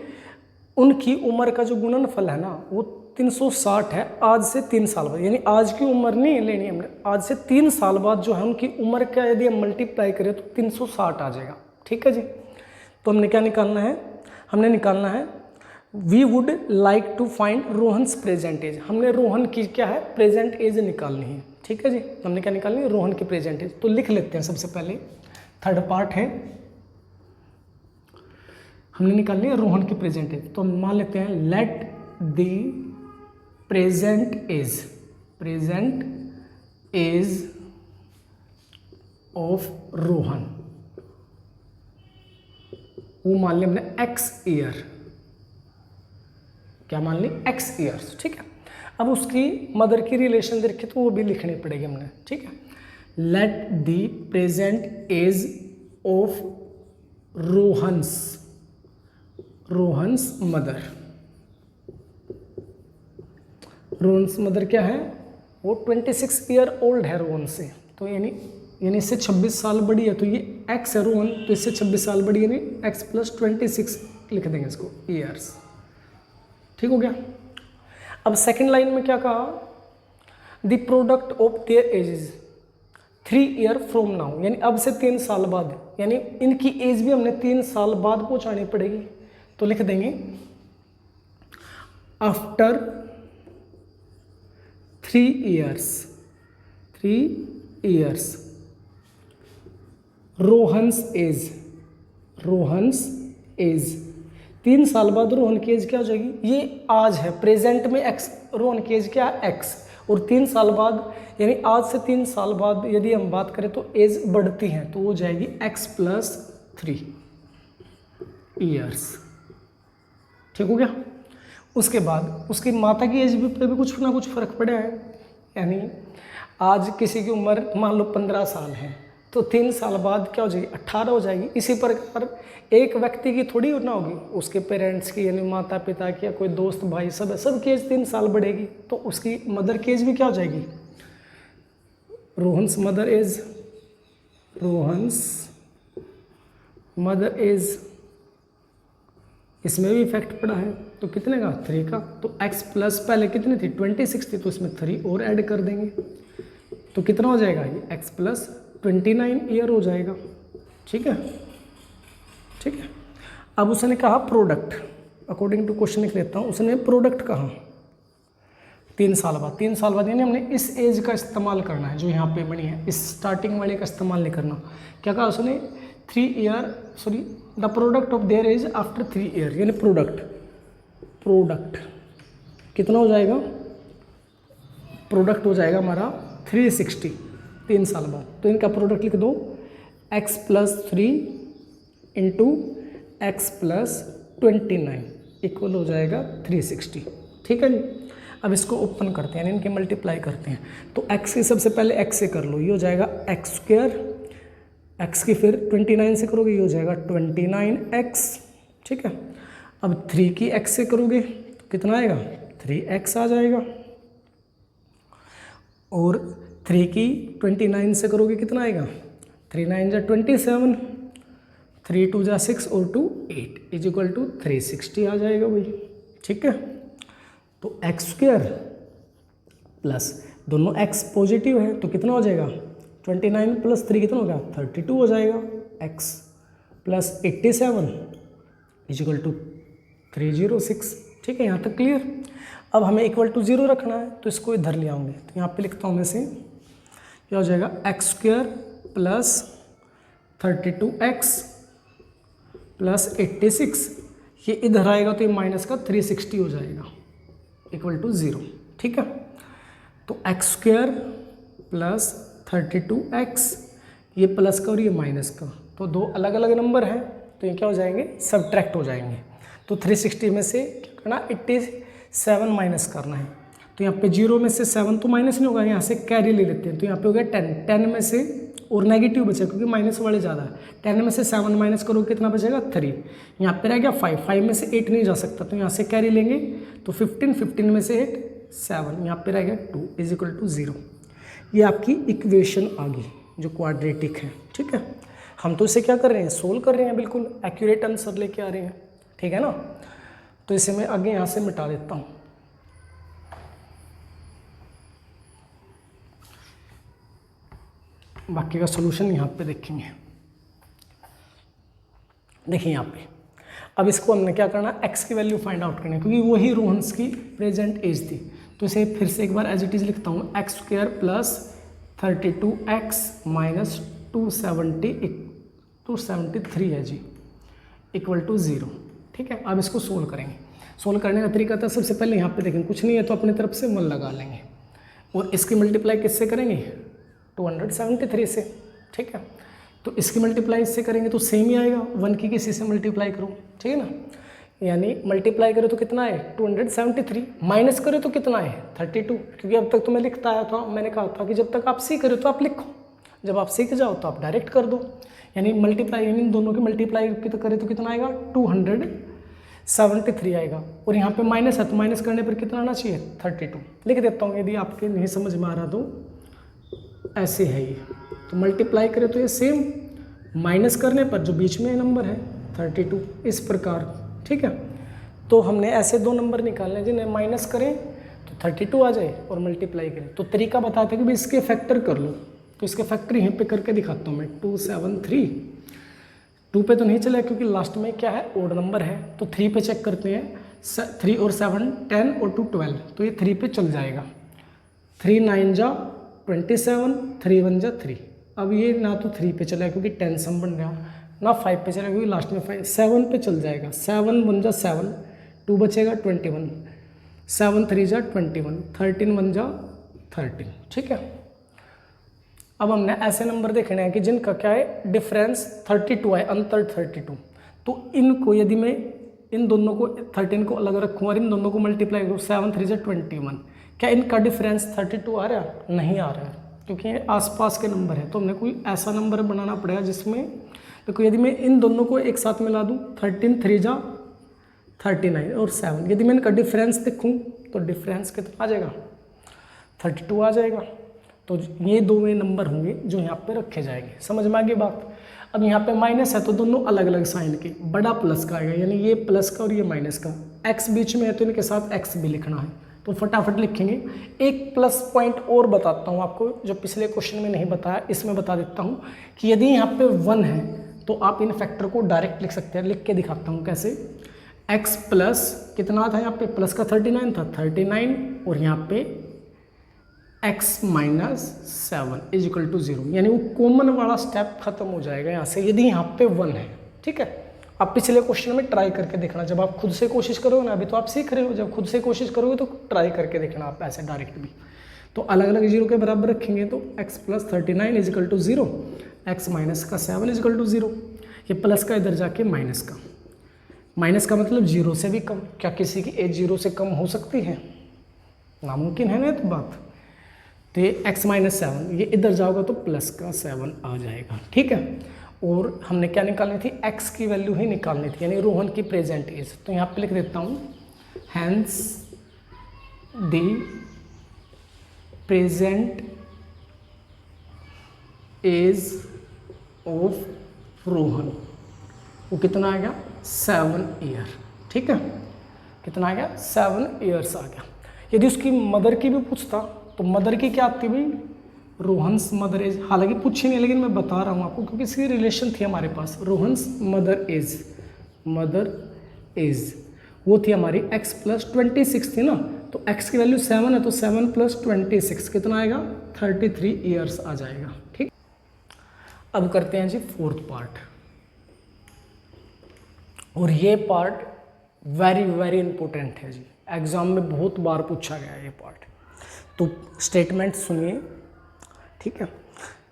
उनकी उम्र का जो गुणनफल है ना वो 360 है, आज से 3 साल बाद। यानी आज की उम्र नहीं लेनी हमने, आज से 3 साल बाद जो है उनकी उम्र का यदि हम मल्टीप्लाई करें तो 360 आ जाएगा। ठीक है जी, तो हमने क्या निकालना है? हमने निकालना है we would like to find Rohan's present age. हमने रोहन की क्या है? प्रेजेंट एज निकालनी है। ठीक है जी, हमने क्या निकालनी है? रोहन की प्रेजेंट एज। तो लिख लेते हैं सबसे पहले, थर्ड पार्ट है, हमने निकालनी है रोहन की प्रेजेंट एज। तो हम मान लेते हैं let the present age of Rohan, वो मान लिया हमने x ईयर। क्या मान ली? x years. ठीक है, अब उसकी मदर की रिलेशन देखे तो वो भी लिखनी पड़ेगी हमने। ठीक है, let the present age of Rohan's mother. Rohan's mother क्या है? वो 26 ईयर ओल्ड है रोहन से, तो यानी इससे 26 साल बड़ी है, तो ये x है रोहन, तो इससे 26 साल बड़ी, यानी x + 26 लिख देंगे इसको, ईयर्स। ठीक हो गया। अब सेकंड लाइन में क्या कहा? The product of there edges 3 year from now, यानी अब से 3 साल बाद, यानी इनकी एज भी हमने 3 साल बाद पहुंचानी पड़ेगी। तो लिख देंगे आफ्टर 3 ईयर्स रोहन्स एज 3 साल बाद रोहन की एज क्या हो जाएगी? ये आज है, प्रेजेंट में x, रोहन की एज क्या है? x, और 3 साल बाद यानी आज से 3 साल बाद यदि हम बात करें तो एज बढ़ती है, तो वो जाएगी x + 3 ईयर्स। ठीक हो गया। उसके बाद उसकी माता की एज पे भी कुछ ना कुछ फर्क पड़ा है, यानी आज किसी की उम्र मान लो 15 साल है, तो 3 साल बाद क्या हो जाएगी? 18 हो जाएगी। इसी प्रकार एक व्यक्ति की थोड़ी ना होगी, उसके पेरेंट्स की, यानी माता पिता की, या कोई दोस्त भाई, सबकी एज 3 साल बढ़ेगी, तो उसकी मदर की एज भी क्या हो जाएगी? रोहन्स मदर एज, इसमें भी इफेक्ट पड़ा है, तो कितने का? 3 का। तो x प्लस पहले कितनी थी? 26 थी, तो इसमें 3 और ऐड कर देंगे, तो कितना हो जाएगा? ये x + 29 ईयर हो जाएगा। ठीक है, ठीक है। अब उसने कहा प्रोडक्ट, अकॉर्डिंग टू क्वेश्चन लिख लेता हूँ, उसने प्रोडक्ट कहा 3 साल बाद। 3 साल बाद यानी हमने इस एज का इस्तेमाल करना है जो यहाँ पे बनी है, इस स्टार्टिंग वाले का इस्तेमाल नहीं करना। क्या कहा उसने, 3 year sorry the product of their age after 3 year, यानी प्रोडक्ट कितना हो जाएगा, प्रोडक्ट हो जाएगा हमारा 360 3 साल बाद। तो इनका प्रोडक्ट लिख दो x+3 इंटू x+29 इक्वल हो जाएगा 360। ठीक है जी। अब इसको ओपन करते हैं यानी इनके मल्टीप्लाई करते हैं। तो x की सबसे पहले x से कर लो, ये हो जाएगा x², x की फिर 29 से करोगे, ये हो जाएगा 29x। ठीक है। अब 3 की x से करोगे तो कितना आएगा, 3x आ जाएगा। और 3 की 29 से करोगे कितना आएगा, 3 9 जा 27, 3 2 जा 6 और 2 8 इज इक्वल टू 360 आ जाएगा भाई। ठीक है। तो x² प्लस दोनों x पॉजिटिव है तो कितना हो जाएगा, 29 + 3 कितना होगा, 32 हो जाएगा। x plus 87 is equal to 306। ठीक है, यहाँ तक क्लियर। अब हमें इक्वल टू 0 रखना है तो इसको इधर ले आऊँगे, तो यहाँ पे लिखता हूँ मैं से, क्या हो जाएगा x² प्लस 32x प्लस 86, ये इधर आएगा तो ये माइनस का 360 हो जाएगा इक्वल टू 0। ठीक है। तो x² प्लस 32x, ये प्लस का और ये माइनस का, तो दो अलग अलग नंबर हैं तो ये क्या हो जाएंगे, सब्ट्रैक्ट हो जाएंगे। तो 360 में से क्या करना, 87 माइनस करना है। तो यहाँ पे 0 में से 7 तो माइनस नहीं होगा, यहाँ से कैरी ले लेते हैं तो यहाँ पे हो गया 10, 10 में से और नेगेटिव बचा क्योंकि माइनस वाले ज़्यादा है, 10 में से 7 माइनस करो कितना बचेगा, 3। यहाँ पे रह गया 5, 5 में से 8 नहीं जा सकता तो यहाँ से कैरी लेंगे तो 15, 15 में से 8 7, यहाँ पे रह गया 2 इज इक्वल टू 0। ये आपकी इक्वेशन आ गई जो क्वाड्रेटिक है। ठीक है। हम तो इसे क्या कर रहे हैं, सोल्व कर रहे हैं, बिल्कुल एक्यूरेट आंसर लेके आ रहे हैं। ठीक है ना। तो इसे मैं आगे यहाँ से मिटा देता हूँ। बाकी का सॉल्यूशन यहाँ पे देखेंगे। देखिए यहाँ पे अब इसको हमने क्या करना, x की वैल्यू फाइंड आउट करनी है क्योंकि वही रोहन्स की प्रेजेंट एज थी। तो इसे फिर से एक बार एज इट इज लिखता हूँ, x² प्लस 32x माइनस 273 है जी इक्वल टू 0। ठीक है। अब इसको सोल्व करेंगे। सोल्व करने का तरीका था, सबसे पहले यहाँ पे देखेंगे कुछ नहीं है तो अपनी तरफ से 1 लगा लेंगे और इसकी मल्टीप्लाई किससे करेंगे, 273 से। ठीक है। तो इसकी मल्टीप्लाई इससे करेंगे तो सेम ही आएगा, 1 की किसी से मल्टीप्लाई करो। ठीक है ना, यानी मल्टीप्लाई करो तो कितना है 273, माइनस करो तो कितना है 32, क्योंकि अब तक तो मैं लिखता आया था, मैंने कहा था कि जब तक आप सीख रहे हो तो आप लिखो, जब आप सीख जाओ तो आप डायरेक्ट कर दो। यानी मल्टीप्लाई यानी इन दोनों की मल्टीप्लाई करें तो कितना आएगा 273 आएगा। और यहाँ पे माइनस है तो माइनस करने पर कितना आना चाहिए 32। लिख देता हूँ, यदि आपके नहीं समझ में आ रहा तो ऐसे है ये। तो मल्टीप्लाई करें तो ये सेम, माइनस करने पर जो बीच में नंबर है 32 इस प्रकार। ठीक है। तो हमने ऐसे 2 नंबर निकालने जिन्हें माइनस करें तो 32 आ जाए और मल्टीप्लाई करें। तो तरीका बताते हैं कि भाई इसके फैक्टर कर लो, तो इसके फैक्टर यहीं पे करके दिखाता हूँ मैं। 273, 2 पे तो नहीं चला क्योंकि लास्ट में क्या है ओड नंबर है, तो 3 पे चेक करते हैं। 3 और 7 10 और 2 12, तो ये 3 पे चल जाएगा। 3 9 जा 27, 3 1 जा 3। अब ये ना तो 3 पे चला क्योंकि 10 सम बन गया, ना 5 पे चला क्योंकि लास्ट में 5, 7 पे चल जाएगा। 7 1 जा 7, 2 बचेगा 21, 7 3 जा 21, 13 1 जा 13। ठीक है। अब हमने ऐसे नंबर देखने हैं कि जिनका क्या है डिफरेंस 32 है, अंतर 32। तो इनको यदि मैं इन दोनों को 13 को अलग रखूँ और इन दोनों को मल्टीप्लाई करूँ, 7 3 जा 21, क्या इनका डिफरेंस 32 आ रहा है? नहीं आ रहा है क्योंकि ये आसपास के नंबर है। तो हमने कोई ऐसा नंबर बनाना पड़ेगा जिसमें देखो, यदि मैं इन दोनों को एक साथ मिला दूँ 13 3 जा 39 और 7, यदि मैं इनका डिफरेंस देखूँ तो डिफरेंस कितना आ जाएगा 32 आ जाएगा। तो ये 2 नंबर होंगे जो यहाँ पे रखे जाएंगे। समझ में आ गई बात। अब यहाँ पे माइनस है तो दोनों अलग अलग साइन के, बड़ा प्लस का आएगा, यानी ये प्लस का और ये माइनस का। x बीच में है तो इनके साथ x भी लिखना है, तो फटाफट लिखेंगे। एक प्लस पॉइंट और बताता हूँ आपको जो पिछले क्वेश्चन में नहीं बताया, इसमें बता देता हूँ कि यदि यहाँ पे 1 है तो आप इन फैक्टर को डायरेक्ट लिख सकते हैं। लिख के दिखाता हूँ कैसे। x प्लस कितना था यहाँ पे, प्लस का 39 था, 39 और यहाँ पे x minus 7 is equal to 0, यानी वो कॉमन वाला स्टेप खत्म हो जाएगा यहाँ से यदि यहाँ पे 1 है। ठीक है, आप पिछले क्वेश्चन में ट्राई करके देखना, जब आप खुद से कोशिश करोगे ना, अभी तो आप सीख रहे हो, जब खुद से कोशिश करोगे तो ट्राई करके देखना आप ऐसे डायरेक्ट भी। तो अलग अलग जीरो के बराबर रखेंगे तो x plus 39 is equal to 0, x minus का 7 इज इक्वल टू 0, ये प्लस का इधर जाके माइनस का, माइनस का मतलब जीरो से भी कम। क्या किसी की एज जीरो से कम हो सकती है? नामुमकिन है ना तो बात। तो ये x माइनस 7, ये इधर जाओगा तो प्लस का 7 आ जाएगा। ठीक है, और हमने क्या निकालनी थी, x की वैल्यू ही निकालनी थी, यानी रोहन की प्रेजेंट एज। तो यहाँ पे लिख देता हूँ hence the present age of Rohan, वो कितना आ गया, 7 ईयर। ठीक है, कितना आ गया, 7 ईयर्स आ गया। यदि उसकी मदर की भी पूछता तो मदर की क्या आती भाई, रोहन्स मदर एज, हालांकि पूछी नहीं लेकिन मैं बता रहा हूँ आपको क्योंकि इसकी रिलेशन थी हमारे पास। Rohan's mother as, mother as वो थी हमारी x प्लस 26 थी ना, तो x की वैल्यू 7 है तो 7 प्लस 26 कितना आएगा, 33 ईयर्स आ जाएगा। ठीक, अब करते हैं जी फोर्थ पार्ट, और ये पार्ट वेरी वेरी इंपॉर्टेंट है जी, एग्जाम में बहुत बार पूछा गया है ये पार्ट। तो स्टेटमेंट सुनिए। ठीक है,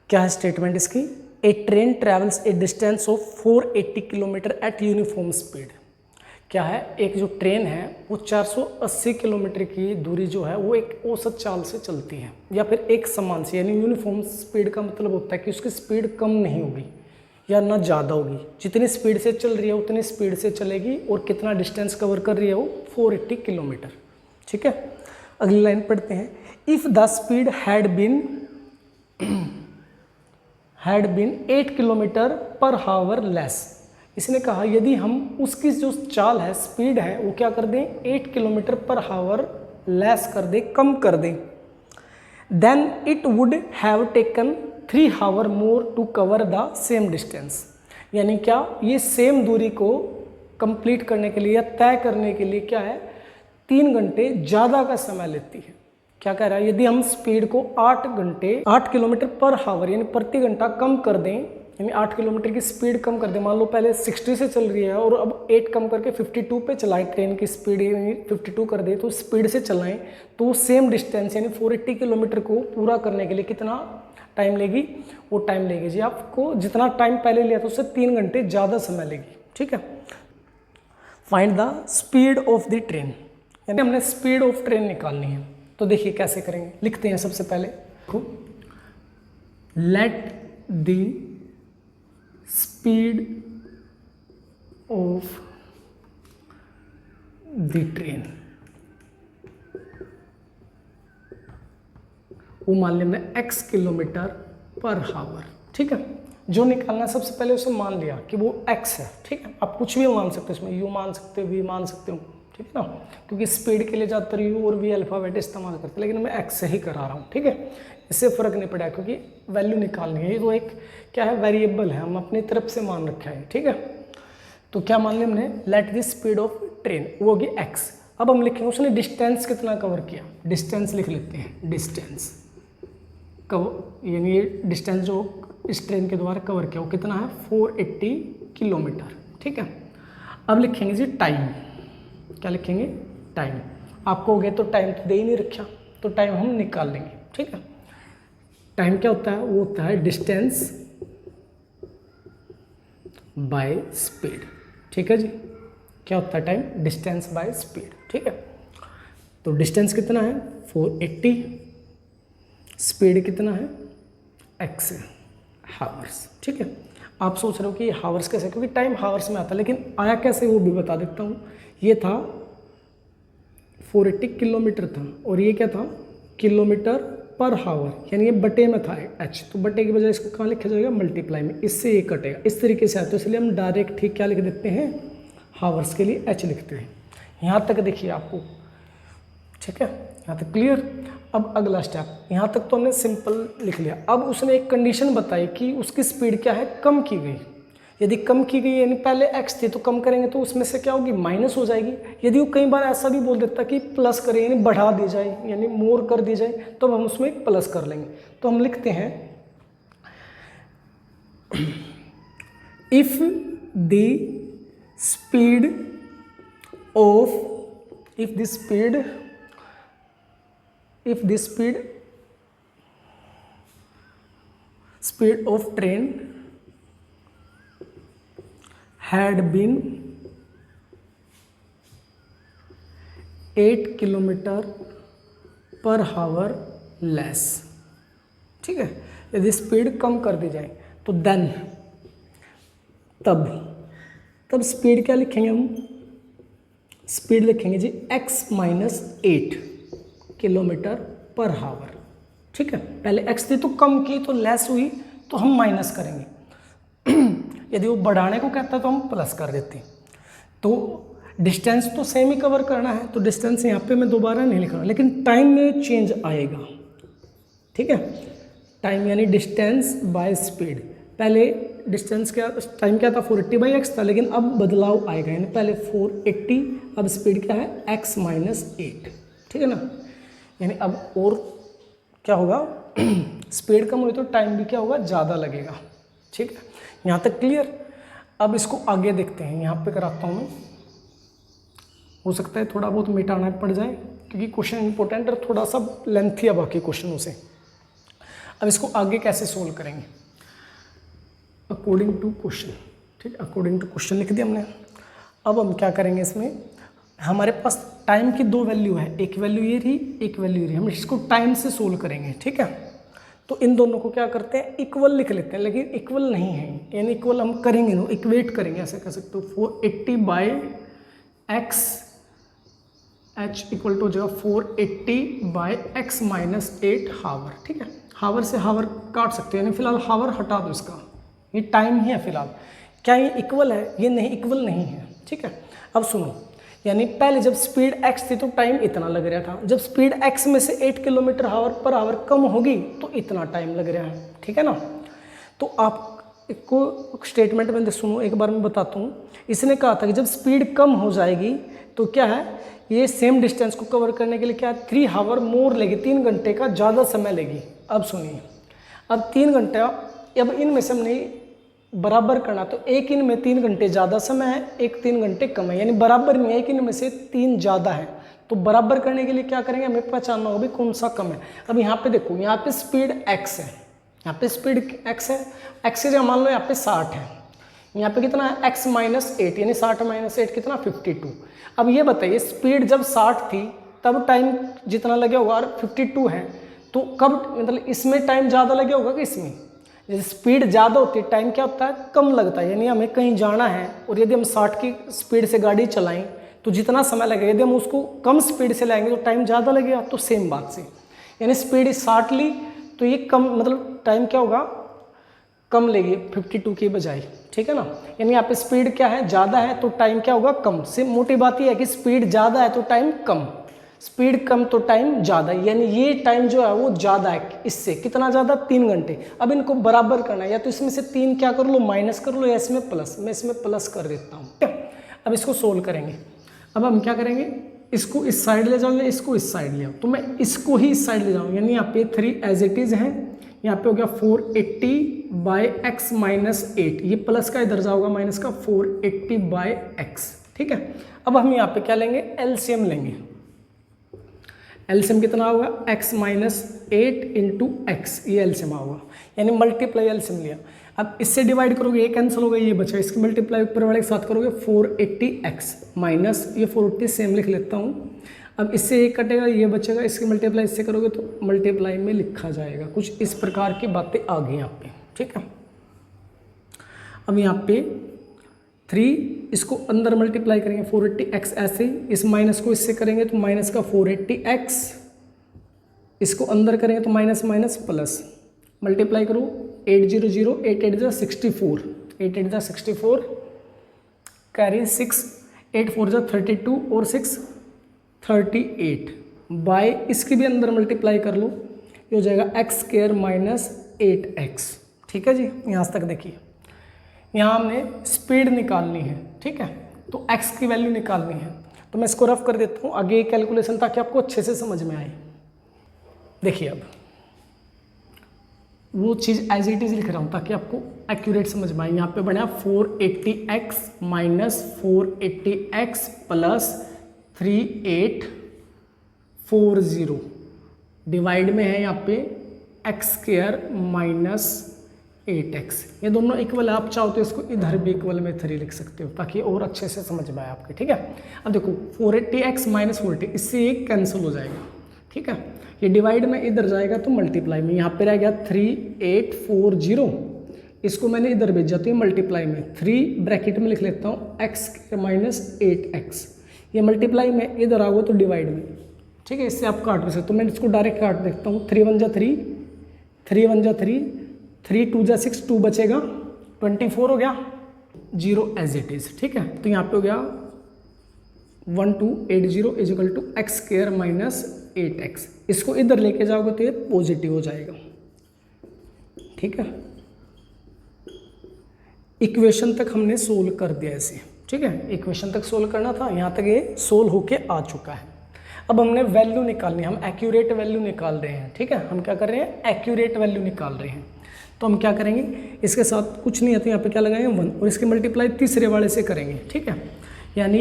क्या है स्टेटमेंट इसकी, a train travels a distance of 480 kilometre at uniform speed. क्या है, एक जो ट्रेन है वो 480 किलोमीटर की दूरी जो है वो एक औसत चाल से चलती है, या फिर एक समान से, यानी यूनिफॉर्म स्पीड का मतलब होता है कि उसकी स्पीड कम नहीं होगी या ना ज़्यादा होगी, जितनी स्पीड से चल रही है उतनी स्पीड से चलेगी, और कितना डिस्टेंस कवर कर रही है वो 480 किलोमीटर। ठीक है, अगली लाइन पढ़ते हैं, if the speed had been 8 kilometre per hour less. इसने कहा यदि हम उसकी जो चाल है, स्पीड है, वो क्या कर दें, 8 किलोमीटर पर हावर लेस कर दें, कम कर दें, then it would have taken 3 hour more to cover the same distance. यानी क्या, ये सेम दूरी को कंप्लीट करने के लिए या तय करने के लिए क्या है, 3 घंटे ज़्यादा का समय लेती है। क्या कह रहा है, यदि हम स्पीड को 8 किलोमीटर पर हावर यानी प्रति घंटा कम कर दें, यानी 8 किलोमीटर की स्पीड कम कर दें, मान लो पहले 60 से चल रही है और अब 8 कम करके 52 पे चलाएं, ट्रेन की स्पीड यानी 52 कर दे तो स्पीड से चलाएं, तो सेम डिस्टेंस यानी 480 किलोमीटर को पूरा करने के लिए कितना टाइम लेगी, वो टाइम लेगी जी आपको जितना टाइम पहले लिया था उससे 3 घंटे ज़्यादा समय लेगी। ठीक है, find the speed of the train, यानी हमने स्पीड ऑफ ट्रेन निकालनी है। तो देखिए कैसे करेंगे, लिखते हैं सबसे पहले, let the speed of the train, वो मान लिया हमने x किलोमीटर पर हावर। ठीक है, जो निकालना सबसे पहले उसे मान लिया कि वो x है। ठीक है, आप कुछ भी मान सकते हो इसमें, u मान सकते हो, v मान सकते हो। ठीक है ना, क्योंकि स्पीड के लिए ज़्यादातर u और v अल्फ़ाबेट इस्तेमाल करते हैं, लेकिन मैं x से ही करा रहा हूँ। ठीक है, इससे फ़र्क नहीं पड़ा क्योंकि वैल्यू निकालनी है, ये तो एक क्या है, वेरिएबल है, हम अपनी तरफ से मान रखा है। ठीक है, तो क्या मान लिया हमने, let the speed of train, वो होगी x। अब हम लिखेंगे उसने डिस्टेंस कितना कवर किया, डिस्टेंस लिख लेते हैं, डिस्टेंस कवर, यानी ये डिस्टेंस जो इस ट्रेन के द्वारा कवर किया वो कितना है, 480 किलोमीटर। ठीक है, अब लिखेंगे जी टाइम, क्या लिखेंगे, टाइम। आपको हो गया तो टाइम तो दे ही नहीं रखा, तो टाइम हम निकाल लेंगे। ठीक है, टाइम क्या होता है, वो होता है डिस्टेंस बाय स्पीड। ठीक है जी, क्या होता है टाइम, डिस्टेंस बाय स्पीड। ठीक है, तो डिस्टेंस कितना है 480, स्पीड कितना है x है, हावर्स। ठीक है, आप सोच रहे हो कि हावर्स कैसे, क्योंकि टाइम हावर्स में आता है, लेकिन आया कैसे वो भी बता देता हूँ। ये था 480 किलोमीटर था और ये क्या था, किलोमीटर पर हावर, यानी ये बटे में था h, तो बटे की बजाय इसको कहाँ लिखा जाएगा, मल्टीप्लाई में, इससे ये कटेगा, इस तरीके से आता है, तो इसलिए हम डायरेक्ट ही क्या लिख देते हैं, हावर्स के लिए h लिखते हैं। यहाँ तक देखिए आपको, ठीक है, यहाँ तक क्लियर। अब अगला स्टेप, यहाँ तक तो हमने सिंपल लिख लिया। अब उसने एक कंडीशन बताई कि उसकी स्पीड क्या है, कम की गई, यदि कम की गई यानी पहले x थी तो कम करेंगे तो उसमें से क्या होगी, माइनस हो जाएगी। यदि वो कई बार ऐसा भी बोल देता कि प्लस करें यानी बढ़ा दी जाए यानी मोर कर दी जाए, तो हम उसमें एक प्लस कर लेंगे। तो हम लिखते हैं if the speed of train had been 8 kilometre per hour less. ठीक है, यदि स्पीड कम कर दी जाए तो देन तब स्पीड क्या लिखेंगे हम, स्पीड लिखेंगे जी x-8 किलोमीटर पर हावर। ठीक है, पहले x थी तो कम की तो लेस हुई तो हम माइनस करेंगे यदि वो बढ़ाने को कहता है तो हम प्लस कर देते हैं। तो डिस्टेंस तो सेम ही कवर करना है, तो डिस्टेंस यहाँ पे मैं दोबारा नहीं लिख रहा, लेकिन टाइम में चेंज आएगा। ठीक है, टाइम यानी डिस्टेंस बाय स्पीड। पहले डिस्टेंस क्या, टाइम क्या था 480/x था, लेकिन अब बदलाव आएगा, यानी पहले 480, अब स्पीड क्या है x-8। ठीक है ना, यानी अब और क्या होगा स्पीड कम हुई तो टाइम भी क्या होगा, ज़्यादा लगेगा। ठीक है, यहाँ तक क्लियर। अब इसको आगे देखते हैं, यहाँ पे कराता हूँ मैं, हो सकता है थोड़ा बहुत मिटाना पड़ जाए क्योंकि क्वेश्चन इंपॉर्टेंट और थोड़ा सा लेंथी है बाकी क्वेश्चनों से। अब इसको आगे कैसे सोल्व करेंगे, अकॉर्डिंग टू क्वेश्चन। ठीक, अकॉर्डिंग टू क्वेश्चन लिख दिया हमने। अब हम क्या करेंगे, इसमें हमारे पास टाइम की दो वैल्यू है, एक वैल्यू ये रही, एक वैल्यू ये रही, हम इसको टाइम से सोल्व करेंगे। ठीक है, तो इन दोनों को क्या करते हैं, इक्वल लिख लेते हैं, लेकिन इक्वल नहीं है, यानी इक्वल हम करेंगे ना, इक्वेट करेंगे, ऐसे कह सकते हो 480/x h इक्वल टू जो 480/x-8 हावर। ठीक है, हावर से हावर काट सकते हो, यानी फिलहाल हावर हटा दो इसका, ये टाइम ही है फिलहाल। क्या ये इक्वल है, ये नहीं, इक्वल नहीं है। ठीक है, अब सुनो, यानी पहले जब स्पीड x थी तो टाइम इतना लग रहा था, जब स्पीड x में से 8 किलोमीटर पर आवर कम होगी तो इतना टाइम लग रहा है। ठीक है ना, तो आपको स्टेटमेंट में सुनो, एक बार मैं बताता हूँ। इसने कहा था कि जब स्पीड कम हो जाएगी तो क्या है, ये सेम डिस्टेंस को कवर करने के लिए क्या है, 3 आवर मोर लेगी, 3 घंटे का ज़्यादा समय लेगी। अब सुनिए, अब 3 घंटे, अब इनमें से हमने बराबर करना, तो एक इन में 3 घंटे ज़्यादा समय है, एक 3 घंटे कम है, यानी बराबर में एक इन में से 3 ज़्यादा है। तो बराबर करने के लिए क्या करेंगे, हमें पहचानना होगा भी कौन सा कम है। अब यहाँ पे देखो, यहाँ पे स्पीड x है, यहाँ पे स्पीड x है, x से मान लो यहाँ पे 60 है, यहाँ पे कितना है x-8, यानी 60-8 कितना 52। अब ये बताइए, स्पीड जब 60 थी तब टाइम जितना लगे होगा, और 52 है तो कब, मतलब इसमें टाइम ज़्यादा लगे होगा कि इसमें। जैसे स्पीड ज़्यादा होती है टाइम क्या होता है, कम लगता है, यानी हमें कहीं जाना है और यदि हम 60 की स्पीड से गाड़ी चलाएं तो जितना समय लगेगा, यदि हम उसको कम स्पीड से लाएंगे तो टाइम ज़्यादा लगेगा। तो सेम बात से, यानी स्पीड 60 ली तो ये कम, मतलब टाइम क्या होगा, कम लेगी 52 की बजाय। ठीक है ना, यानी यहाँ पे स्पीड क्या है, ज़्यादा है तो टाइम क्या होगा, कम। से मोटी बात यह है कि स्पीड ज़्यादा है तो टाइम कम, स्पीड कम तो टाइम ज़्यादा, यानी ये टाइम जो है वो ज़्यादा है इससे, कितना ज़्यादा, 3 घंटे। अब इनको बराबर करना है, या तो इसमें से 3 क्या कर लो, माइनस कर लो, या इसमें प्लस, मैं इसमें प्लस कर देता हूँ। ठीक है, अब इसको सोल्व करेंगे। अब हम क्या करेंगे, इसको इस साइड ले जाओ, इसको इस साइड ले आओ, तो मैं इसको ही इस साइड ले जाऊँ, यानी यहाँ पे 3 एज इट इज़ है, यहाँ पे हो गया 480/x-8, ये प्लस का इधर जाओगा माइनस का 480/x। ठीक है, अब हम यहाँ पे क्या लेंगे, एलसीएम लेंगे। एलसीएम कितना होगा, x-8 इंटू एक्स, ये एलसीएम होगा, यानी मल्टीप्लाई एलसीएम लिया। अब इससे डिवाइड करोगे, ये कैंसिल होगा, ये बचा, इसकी मल्टीप्लाई ऊपर वाले के साथ करोगे, 480x माइनस ये 480 सेम लिख लेता हूँ। अब इससे ये कटेगा, ये बचेगा, इसकी मल्टीप्लाई इससे करोगे तो मल्टीप्लाई में लिखा जाएगा। कुछ इस प्रकार की बातें आ गई यहाँ पे। ठीक है, अब यहाँ पे 3, इसको अंदर मल्टीप्लाई करेंगे 480x ऐसे, इस माइनस को इससे करेंगे तो माइनस का 480x, इसको अंदर करेंगे तो माइनस माइनस प्लस, मल्टीप्लाई करो 800, 8 8 जा 64, 8 8 जा 64, कैरी 6, 8 4 जा 32 और 6 38 बाय, इसकी भी अंदर मल्टीप्लाई कर लो, ये हो जाएगा x² - 8x। ठीक है जी, यहाँ तक देखिए, यहाँ हमने स्पीड निकालनी है, ठीक है, तो x की वैल्यू निकालनी है। तो मैं इसको रफ कर देता हूँ आगे कैलकुलेशन ताकि आपको अच्छे से समझ में आए। देखिए अब वो चीज़ एज इट इज़ लिख रहा हूँ ताकि आपको एक्यूरेट समझ में आए। यहाँ पे बना 480x minus 480x plus 3840 divide में है यहाँ पे एक्स स्क्वायर माइनस 8x। ये दोनों इक्वल है, आप चाहो तो इसको इधर भी इक्वल में 3 लिख सकते हो ताकि और अच्छे से समझ में आए आपके, ठीक है। अब देखो 480x माइनस 480 इससे ये कैंसिल हो जाएगा, ठीक है। ये डिवाइड में इधर जाएगा तो मल्टीप्लाई में, यहाँ पे रह गया 3840, इसको मैंने इधर भेजा तो ये मल्टीप्लाई में 3 ब्रैकेट में लिख लेता हूँ x माइनस 8x, ये मल्टीप्लाई में इधर आओगे तो डिवाइड में, ठीक है। इससे आप काट भी सकते हो, मैं इसको डायरेक्ट काट देखता हूँ। 3 1 जा 3, 3 1 जा 3, 3 2 जा 6, 2 बचेगा 24 हो गया, 0 एज इट इज़, ठीक है। तो यहाँ पे हो गया 1280 is equal to x square minus 8x। इसको इधर लेके जाओगे तो ये पॉजिटिव हो जाएगा, ठीक है। इक्वेशन तक हमने सोल्व कर दिया ऐसे, ठीक है। इक्वेशन तक सोल्व करना था, यहाँ तक ये सोल्व होके आ चुका है। अब हमने वैल्यू निकालनी है, हम एक्यूरेट वैल्यू निकाल रहे हैं, ठीक है। हम क्या कर रहे हैं, एक्यूरेट वैल्यू निकाल रहे हैं। तो हम क्या करेंगे, इसके साथ कुछ नहीं है तो यहाँ पे क्या लगाएंगे 1 और इसके मल्टीप्लाई तीसरे वाले से करेंगे, ठीक है। यानी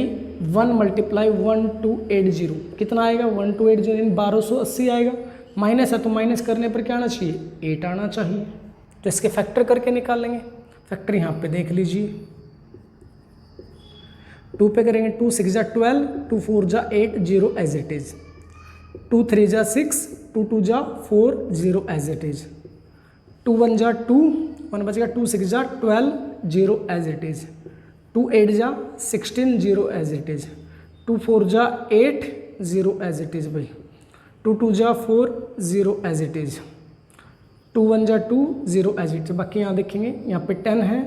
1 मल्टीप्लाई 1280 कितना आएगा, 1280 यानी 1280 आएगा। माइनस है तो माइनस करने पर क्या आना चाहिए, 8 आना चाहिए। तो इसके फैक्टर करके निकाल लेंगे। फैक्टर यहाँ पे देख लीजिए, 2 पे करेंगे, 2 6 जा 12, 2 4 जा 8, 0 एज इट इज़, 2 3 जा 6, 2 2 जा 4, 0 एज इट इज़, 2 1 जा 2, 1 बचेगा, 2 6 जा 12, 0 एज इट इज़, 2 8 जा 16, 0 एज इट इज़, 2 4 जा 8, 0 एज इट इज़ भाई, 2 2 जा 4, 0 एज इट इज़, 2 1 जा 2, 0 एज इट इज़। बाकी यहाँ देखेंगे, यहाँ पे 10 है,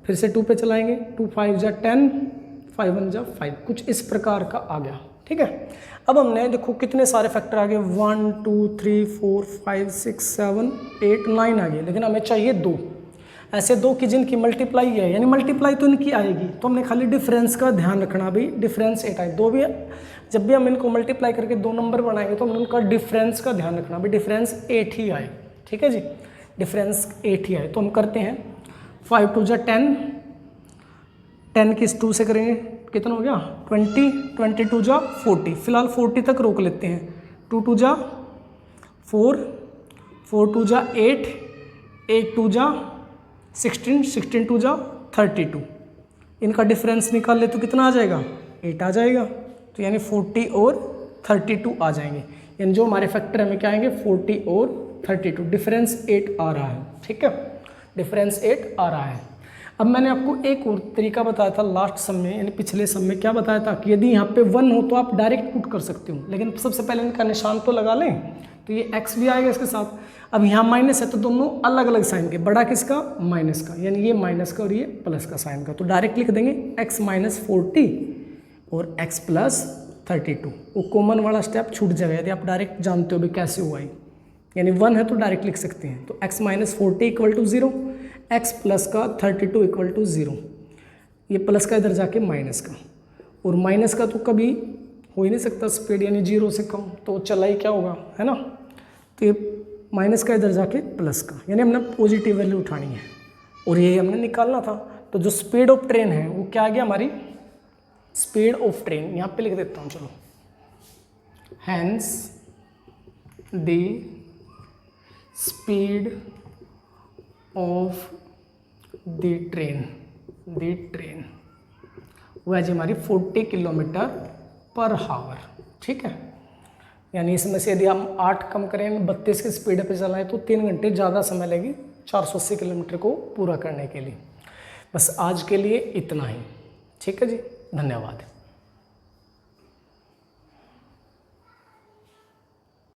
फिर से 2 पे चलाएंगे, 2 5 जा 10, 5 1 जा 5, कुछ इस प्रकार का आ गया, ठीक है। अब हमने देखो कितने सारे फैक्टर आ गए, 1 2 3 4 5 6 7 8 9 आ गए, लेकिन हमें चाहिए 2 ऐसे 2 की जिनकी मल्टीप्लाई है, यानी मल्टीप्लाई तो इनकी आएगी। तो हमने खाली डिफरेंस का ध्यान रखना भाई, डिफरेंस 8 आए, 2 भी जब भी हम इनको मल्टीप्लाई करके 2 नंबर बनाएंगे तो हम उनका डिफरेंस का ध्यान रखना भाई, डिफरेंस 8 ही आए, ठीक है जी, डिफरेंस 8 ही आए। तो हम करते हैं 5 2 जा 10, 10 किस 2 से करेंगे, कितना हो गया 20, 22 जा 40, फिलहाल 40 तक रोक लेते हैं, 2 2 जा 4, 4 2 जा 8, 8 2 जा 16, 16 2 जा 32, इनका डिफरेंस निकाल ले तो कितना आ जाएगा, 8 आ जाएगा। तो यानी 40 और 32 आ जाएंगे, यानी जो हमारे फैक्टर हमें क्या आएंगे 40 और 32, डिफरेंस 8 आ रहा है, ठीक है, डिफरेंस 8 आ रहा है। अब मैंने आपको एक और तरीका बताया था लास्ट सम में, यानी पिछले सम में क्या बताया था कि यदि यहाँ पे 1 हो तो आप डायरेक्ट पुट कर सकते हो, लेकिन सबसे पहले इनका निशान तो लगा लें, तो ये x भी आएगा इसके साथ। अब यहाँ माइनस है तो दोनों अलग अलग साइन के, बड़ा किसका, माइनस का, यानी ये माइनस का और ये प्लस का साइन का, तो डायरेक्ट लिख देंगे x माइनस 40 और x प्लस 32। वो कॉमन वाला स्टेप छूट जाएगा यदि आप डायरेक्ट जानते हो भी कैसे हुआ है, यानी 1 है तो डायरेक्ट लिख सकते हैं। तो x minus 40 equal to 0, x plus का 32 इक्वल टू 0, ये प्लस का इधर जाके माइनस का, और माइनस का तो कभी हो ही नहीं सकता स्पीड, यानी 0 से कम, तो चला ही क्या होगा, है ना। तो ये माइनस का इधर जाके प्लस का, यानी हमने पॉजिटिव वैल्यू उठानी है और ये हमने निकालना था। तो जो स्पीड ऑफ ट्रेन है वो क्या आ गया हमारी, स्पीड ऑफ ट्रेन, यहाँ पे लिख देता हूँ चलो, hence the speed of the train वह जी हमारी 40 किलोमीटर पर हावर, ठीक है। यानी इसमें से यदि हम 8 कम करें, 32 की स्पीड पे चलाएं तो 3 घंटे ज़्यादा समय लेगी 480 किलोमीटर को पूरा करने के लिए। बस आज के लिए इतना ही, ठीक है जी, धन्यवाद।